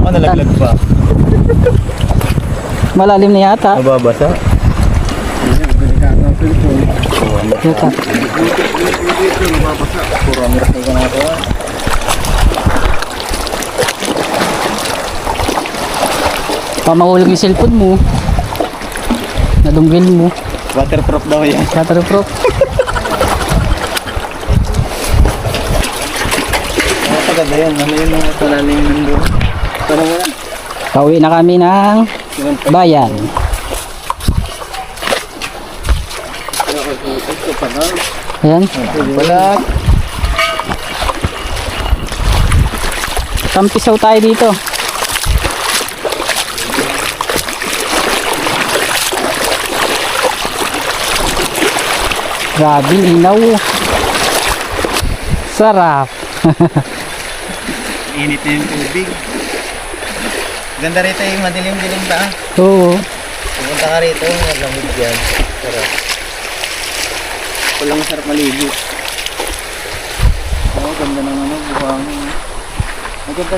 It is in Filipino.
Baka nalaglag pa. Malalim na yata. Mababasa. Yata. Pamahulog yung cellphone mo. Nadunggil mo. Waterproof daw yan. Waterproof. Maganda yan. Ano yun mga palalim nandun? Ano mo yan? Pauwi na kami ng bayan. Ayan. Wala. Tampisaw tayo dito. Grabe, linaw. Sarap. Init na yung tubig. Ganda rito yung madilim-dilim ba? Oo. Pumunta ka rito, malamig yan. Sarap. Walang masarap maligo. Oo, ganda ng ano, buhangin. Maganda